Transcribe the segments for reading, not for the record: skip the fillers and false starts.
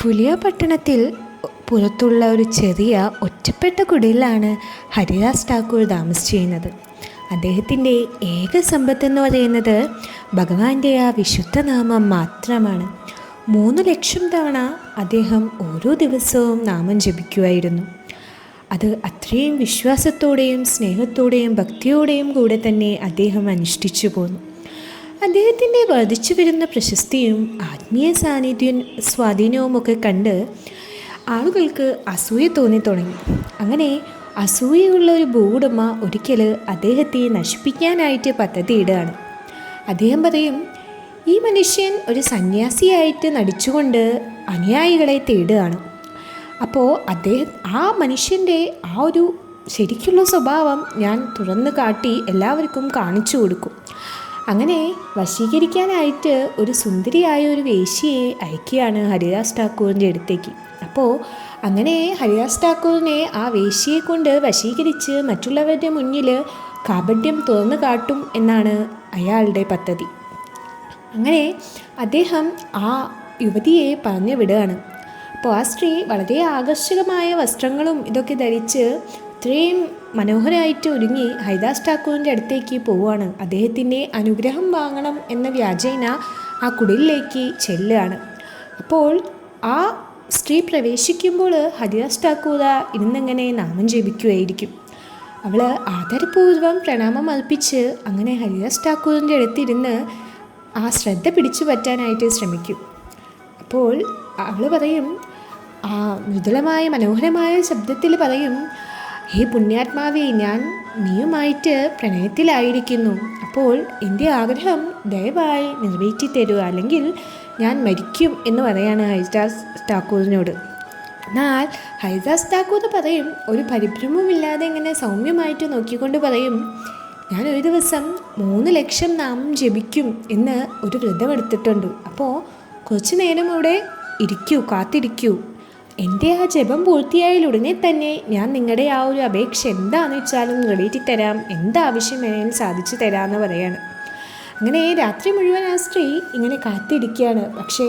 പുലിയ പട്ടണത്തിൽ പുറത്തുള്ള ഒരു ചെറിയ ഒറ്റപ്പെട്ട കുടിലാണ് ഹരിദാസ് ഠാക്കൂർ താമസിച്ചിരുന്നത്. അദ്ദേഹത്തിൻ്റെ ഏക സമ്പത്തെന്ന് പറയുന്നത് ഭഗവാന്റെ ആ വിശുദ്ധനാമം മാത്രമാണ്. 3,00,000 തവണ അദ്ദേഹം ഓരോ ദിവസവും നാമം ജപിക്കുമായിരുന്നു. അത് അത്രയും വിശ്വാസത്തോടെയും സ്നേഹത്തോടെയും ഭക്തിയോടെയും കൂടെ തന്നെ അദ്ദേഹം അനുഷ്ഠിച്ചു പോന്നു. അദ്ദേഹത്തിൻ്റെ വർദ്ധിച്ചു വരുന്ന പ്രശസ്തിയും ആത്മീയ സ്വാധീനവുമൊക്കെ കണ്ട് ആളുകൾക്ക് അസൂയ തോന്നി തുടങ്ങി. അങ്ങനെ അസൂയുള്ള ഒരു ഭൂവുടമ ഒരിക്കൽ അദ്ദേഹത്തെ നശിപ്പിക്കാനായിട്ട് പദ്ധതിയിടുകയാണ്. അദ്ദേഹം പറയും, ഈ മനുഷ്യൻ ഒരു സന്യാസിയായിട്ട് നടിച്ചുകൊണ്ട് അനുയായികളെ തേടുകയാണ്. അപ്പോൾ ആ മനുഷ്യൻ്റെ ആ ഒരു ശരിക്കുള്ള സ്വഭാവം ഞാൻ തുറന്നു കാട്ടി എല്ലാവർക്കും കാണിച്ചു കൊടുക്കും. അങ്ങനെ വശീകരിക്കാനായിട്ട് ഒരു സുന്ദരിയായ ഒരു വേശ്യയെ അയക്കുകയാണ് ഹരിദാസ് ഠാക്കൂറിൻ്റെ അടുത്തേക്ക്. അപ്പോൾ അങ്ങനെ ഹരിദാസ് ഠാക്കൂറിനെ ആ വേശ്യയെ കൊണ്ട് വശീകരിച്ച് മറ്റുള്ളവരുടെ മുന്നിൽ കാപട്യം തുറന്നു കാട്ടും എന്നാണ് അയാളുടെ പദ്ധതി. അങ്ങനെ അദ്ദേഹം ആ യുവതിയെ പറഞ്ഞു വിടുകയാണ്. അപ്പോൾ ആ സ്ത്രീ വളരെ ആകർഷകമായ വസ്ത്രങ്ങളും ഇതൊക്കെ ധരിച്ച് ഇത്രയും മനോഹരമായിട്ട് ഒരുങ്ങി ഹരിദാസ് ഠാക്കൂറിൻ്റെ അടുത്തേക്ക് പോവുകയാണ്. അദ്ദേഹത്തിൻ്റെ അനുഗ്രഹം വാങ്ങണം എന്ന വ്യാജേന ആ കുടിലിലേക്ക് ചെല്ലുകയാണ്. അപ്പോൾ ആ സ്ത്രീ പ്രവേശിക്കുമ്പോൾ ഹരിദാസ് ഠാക്കൂർ ഇരുന്നിങ്ങനെ നാമം ജപിക്കുകയായിരിക്കും. അവൾ ആദരപൂർവ്വം പ്രണാമം അർപ്പിച്ച് അങ്ങനെ ഹരിദാസ് ഠാക്കൂറിൻ്റെ അടുത്തിരുന്ന് ആ ശ്രദ്ധ പിടിച്ചു പറ്റാനായിട്ട് ശ്രമിക്കും. അപ്പോൾ അവൾ പറയും, ആ മൃദുലമായ മനോഹരമായ ശബ്ദത്തിൽ പറയും, ഹേ പുണ്യാത്മാവേ, ഞാൻ നീയുമായിട്ട് പ്രണയത്തിലായിരിക്കുന്നു. അപ്പോൾ എൻ്റെ ആഗ്രഹം ദയവായി നിറവേറ്റി തരുക, അല്ലെങ്കിൽ ഞാൻ മരിക്കും എന്ന് പറയാണ് ഹരിദാസ് ഠാക്കൂറിനോട്. എന്നാൽ ഹരിദാസ് ഠാക്കൂർ പറയും, ഒരു പരിഭ്രമവുമില്ലാതെ ഇങ്ങനെ സൗമ്യമായിട്ട് നോക്കിക്കൊണ്ട് പറയും, ഞാൻ ഒരു ദിവസം 3,00,000 നാമം ജപിക്കും എന്ന് ഒരു വ്രതമെടുത്തിട്ടുണ്ട്. അപ്പോൾ കുറച്ച് നേരം അവിടെ കാത്തിരിക്കൂ. എൻ്റെ ആ ജപം പൂർത്തിയായാൽ ഉടനെ തന്നെ ഞാൻ നിങ്ങളുടെ ആ ഒരു അപേക്ഷ എന്താണെന്ന് വെച്ചാലും നിറവേറ്റി തരാം, എന്താവശ്യം വേണമെങ്കിലും സാധിച്ചു തരാമെന്ന് പറയാണ്. അങ്ങനെ രാത്രി മുഴുവൻ ആ സ്ത്രീ ഇങ്ങനെ കാത്തിരിക്കുകയാണ്. പക്ഷേ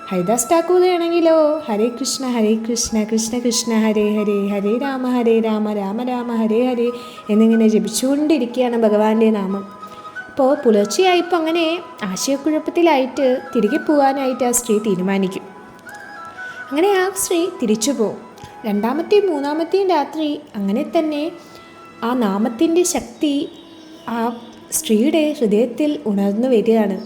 ഹരിദാസ് ഠാക്കൂർ ആണെങ്കിലോ ഹരേ കൃഷ്ണ കൃഷ്ണ കൃഷ്ണ ഹരേ ഹരേ, ഹരേ രാമ രാമ രാമ ഹരേ ഹരേ എന്നിങ്ങനെ ജപിച്ചുകൊണ്ടിരിക്കുകയാണ് ഭഗവാന്റെ നാമം. അപ്പോൾ പുലർച്ചെയായപ്പോൾ അങ്ങനെ ആശയക്കുഴപ്പത്തിലായിട്ട് തിരികെ പോകാനായിട്ട് ആ സ്ത്രീ തീരുമാനിക്കും. അങ്ങനെ ആ സ്ത്രീ തിരിച്ചു പോകും. 2ാമത്തെയും 3ാമത്തെയും രാത്രി അങ്ങനെ തന്നെ ആ നാമത്തിൻ്റെ ശക്തി ആ സ്ത്രീയുടെ ഹൃദയത്തിൽ ഉണർന്നു വരികയാണ്.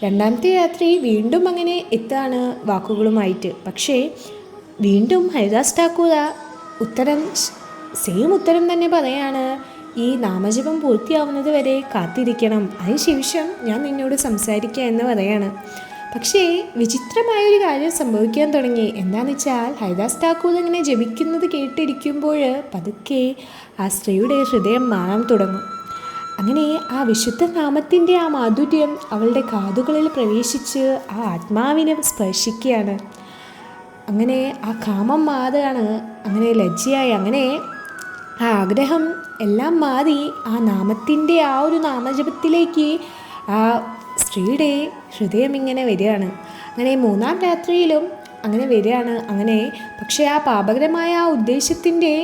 2ാമത്തെ രാത്രി വീണ്ടും അങ്ങനെ എത്താണ് വാക്കുകളുമായിട്ട്. പക്ഷേ വീണ്ടും ഹരിദാസ് ഠാക്കൂർ സെയിം ഉത്തരം തന്നെ പറയാണ്, ഈ നാമജപം പൂർത്തിയാവുന്നത് വരെ കാത്തിരിക്കണം, അതിനുശേഷം ഞാൻ നിന്നോട് സംസാരിക്കുക എന്ന് പറയാണ്. പക്ഷേ വിചിത്രമായൊരു കാര്യം സംഭവിക്കാൻ തുടങ്ങി. എന്താണെന്ന് വെച്ചാൽ ഹരിദാസ് ഠാക്കൂർ ഇങ്ങനെ ജപിക്കുന്നത് കേട്ടിരിക്കുമ്പോൾ പതുക്കെ ആ സ്ത്രീയുടെ ഹൃദയം മാറാൻ തുടങ്ങും. അങ്ങനെ ആ വിശുദ്ധ നാമത്തിൻ്റെ ആ മാധുര്യം അവളുടെ കാതുകളിൽ പ്രവേശിച്ച് ആ ആത്മാവിനെ സ്പർശിക്കുകയാണ്. അങ്ങനെ ആ കാമം മാറുകയാണ്. അങ്ങനെ ലജ്ജയായി അങ്ങനെ ആ ആഗ്രഹം എല്ലാം മാറി ആ നാമത്തിൻ്റെ ആ ഒരു നാമജപത്തിലേക്ക് ആ സ്ത്രീയുടെ ഹൃദയം ഇങ്ങനെ വരികയാണ്. അങ്ങനെ 3ാം രാത്രിയിലും അങ്ങനെ വരികയാണ്. അങ്ങനെ പക്ഷേ ആ പാപകരമായ ആ ഉദ്ദേശത്തിൻ്റെ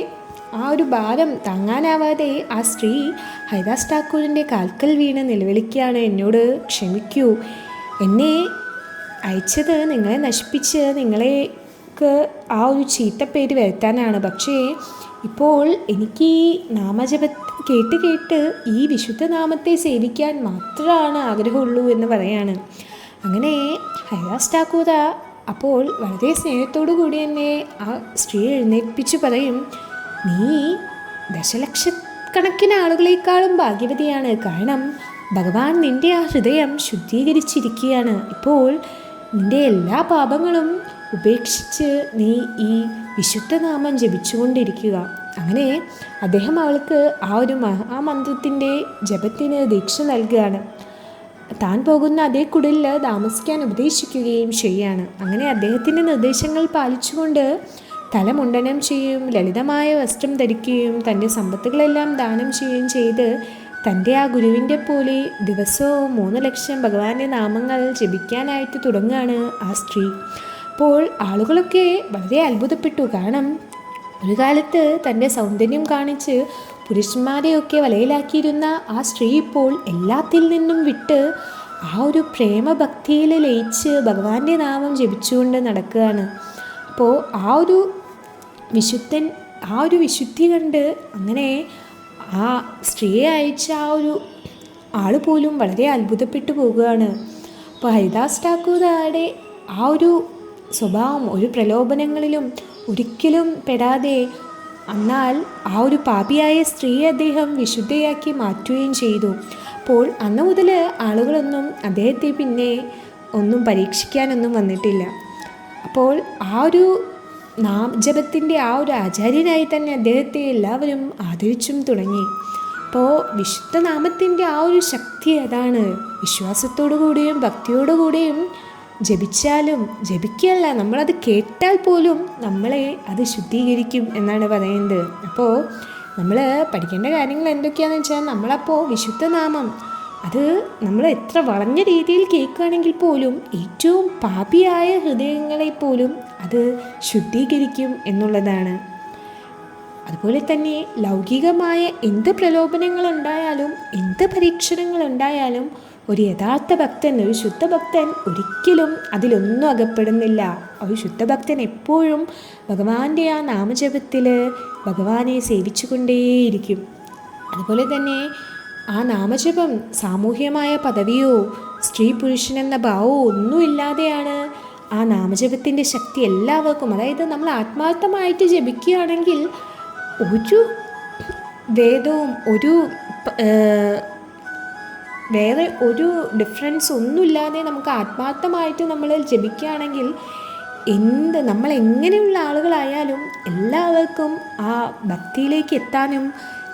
ആ ഒരു ഭാരം താങ്ങാനാവാതെ ആ സ്ത്രീ ഹരിദാസ് ഠാക്കൂറിൻ്റെ കാൽക്കൽ വീണ് നിലവിളിക്കുകയാണ്, എന്നോട് ക്ഷമിക്കൂ, എന്നെ അയച്ചത് നിങ്ങളെ നശിപ്പിച്ച് നിങ്ങളേക്ക് ആ ഒരു ചീത്തപ്പേര് വരുത്താനാണ്. പക്ഷേ ഇപ്പോൾ എനിക്ക് ഈ നാമജപം കേട്ട് ഈ വിശുദ്ധ നാമത്തെ സേവിക്കാൻ മാത്രമാണ് ആഗ്രഹമുള്ളൂ എന്ന് പറയാണ്. അങ്ങനെ ഹരിദാസ് ഠാക്കൂർ അപ്പോൾ വളരെ സ്നേഹത്തോടു കൂടി തന്നെ ആ സ്ത്രീയെ എഴുന്നേൽപ്പിച്ച് പറയും, നീ ദശലക്ഷക്കണക്കിന് ആളുകളെക്കാളും ഭാഗ്യവതിയാണ്. കാരണം ഭഗവാൻ നിൻ്റെ ആ ഹൃദയം ശുദ്ധീകരിച്ചിരിക്കുകയാണ്. ഇപ്പോൾ നിൻ്റെ എല്ലാ പാപങ്ങളും ഉപേക്ഷിച്ച് നീ ഈ വിശുദ്ധനാമം ജപിച്ചുകൊണ്ടിരിക്കുക. അങ്ങനെ അദ്ദേഹം അവൾക്ക് ആ ഒരു മഹാമന്ത്രത്തിൻ്റെ ജപത്തിന് ദീക്ഷ നൽകുകയാണ്. താൻ പോകുന്ന അതേ കുടിലിൽ താമസിക്കാൻ ഉപദേശിക്കുകയും ചെയ്യുകയാണ്. അങ്ങനെ അദ്ദേഹത്തിൻ്റെ നിർദ്ദേശങ്ങൾ പാലിച്ചുകൊണ്ട് തലമുണ്ടനം ചെയ്യും, ലളിതമായ വസ്ത്രം ധരിക്കുകയും തൻ്റെ സമ്പത്തുകളെല്ലാം ദാനം ചെയ്യുകയും ചെയ്ത് തൻ്റെ ആ ഗുരുവിൻ്റെ പോലെ ദിവസവും 3,00,000 ഭഗവാന്റെ നാമങ്ങൾ ജപിക്കാനായിട്ട് തുടങ്ങുകയാണ് ആ സ്ത്രീ. അപ്പോൾ ആളുകളൊക്കെ വളരെ അത്ഭുതപ്പെട്ടു. കാരണം ഒരു കാലത്ത് തൻ്റെ സൗന്ദര്യം കാണിച്ച് പുരുഷന്മാരെയൊക്കെ വലയിലാക്കിയിരുന്ന ആ സ്ത്രീ ഇപ്പോൾ എല്ലാത്തിൽ നിന്നും വിട്ട് ആ ഒരു പ്രേമഭക്തിയിൽ ലയിച്ച് ഭഗവാന്റെ നാമം ജപിച്ചുകൊണ്ട് നടക്കുകയാണ്. അപ്പോൾ ആ ഒരു വിശുദ്ധി കണ്ട് അങ്ങനെ ആ സ്ത്രീയെ അയച്ച ആ ഒരു ആൾ പോലും വളരെ അത്ഭുതപ്പെട്ടു പോകുകയാണ്. അപ്പോൾ ഹരിദാസ് ഠാക്കൂറുടെ ആ ഒരു സ്വഭാവം, ഒരു പ്രലോഭനങ്ങളിലും ഒരിക്കലും പെടാതെ, എന്നാൽ ആ ഒരു പാപിയായ സ്ത്രീയെ അദ്ദേഹം വിശുദ്ധയാക്കി മാറ്റുകയും ചെയ്തു. അപ്പോൾ അന്ന് മുതൽ ആളുകളൊന്നും അദ്ദേഹത്തെ പിന്നെ ഒന്നും പരീക്ഷിക്കാനൊന്നും വന്നിട്ടില്ല. അപ്പോൾ ആ ഒരു നാമജപത്തിൻ്റെ ആ ഒരു ആചാര്യനായി തന്നെ അദ്ദേഹത്തെ എല്ലാവരും ആദരിച്ചും തുടങ്ങി. അപ്പോൾ വിശുദ്ധ നാമത്തിൻ്റെ ആ ഒരു ശക്തി അതാണ്. വിശ്വാസത്തോടു കൂടിയും ഭക്തിയോടു കൂടിയും ജപിക്കുകയല്ല, നമ്മളത് കേട്ടാൽ പോലും നമ്മളെ അത് ശുദ്ധീകരിക്കും എന്നാണ് പറയുന്നത്. അപ്പോൾ നമ്മൾ പഠിക്കേണ്ട കാര്യങ്ങൾ എന്തൊക്കെയാണെന്ന് വെച്ചാൽ, നമ്മളപ്പോൾ വിശുദ്ധ നാമം അത് നമ്മൾ എത്ര വളഞ്ഞ രീതിയിൽ കേൾക്കുകയാണെങ്കിൽ പോലും ഏറ്റവും പാപിയായ ഹൃദയങ്ങളെ പോലും അത് ശുദ്ധീകരിക്കും എന്നുള്ളതാണ്. അതുപോലെ തന്നെ ലൗകികമായ എന്ത് പ്രലോഭനങ്ങളുണ്ടായാലും എന്ത് പരീക്ഷണങ്ങളുണ്ടായാലും ഒരു യഥാർത്ഥ ഭക്തൻ, ഒരു ശുദ്ധഭക്തൻ ഒരിക്കലും അതിലൊന്നും അകപ്പെടുന്നില്ല. ഒരു ശുദ്ധഭക്തൻ എപ്പോഴും ഭഗവാന്റെ ആ നാമജപത്തിൽ ഭഗവാനെ സേവിച്ചു കൊണ്ടേയിരിക്കും. അതുപോലെ തന്നെ ആ നാമജപം സാമൂഹ്യമായ പദവിയോ സ്ത്രീ പുരുഷനെന്ന ഭാവമോ ഒന്നുമില്ലാതെയാണ് ആ നാമജപത്തിൻ്റെ ശക്തി എല്ലാവർക്കും. അതായത് നമ്മൾ ആത്മാർത്ഥമായിട്ട് ജപിക്കുകയാണെങ്കിൽ ഒരു വേദവും വേറെ ഒരു ഡിഫറൻസ് ഒന്നുമില്ലാതെ നമുക്ക് ആത്മാർത്ഥമായിട്ട് നമ്മൾ ജപിക്കുകയാണെങ്കിൽ നമ്മൾ എങ്ങനെയുള്ള ആളുകളായാലും എല്ലാവർക്കും ആ ഭക്തിയിലേക്ക് എത്താനും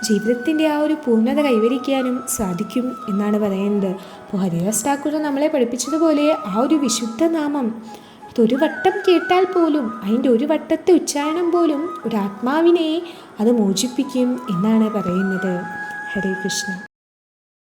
ജീവിതത്തിൻ്റെ ആ ഒരു പൂർണ്ണത കൈവരിക്കാനും സാധിക്കും എന്നാണ് പറയുന്നത്. അപ്പോൾ ഹരിദാസ് ഠാക്കൂർ നമ്മളെ പഠിപ്പിച്ചതുപോലെ ആ ഒരു വിശുദ്ധ നാമം അതൊരു വട്ടം കേട്ടാൽ പോലും അതിൻ്റെ ഒരു വട്ടത്തെ ഉച്ചാരണം പോലും ഒരു ആത്മാവിനെ അത് മോചിപ്പിക്കും എന്നാണ് പറയുന്നത്. ഹരേ കൃഷ്ണ.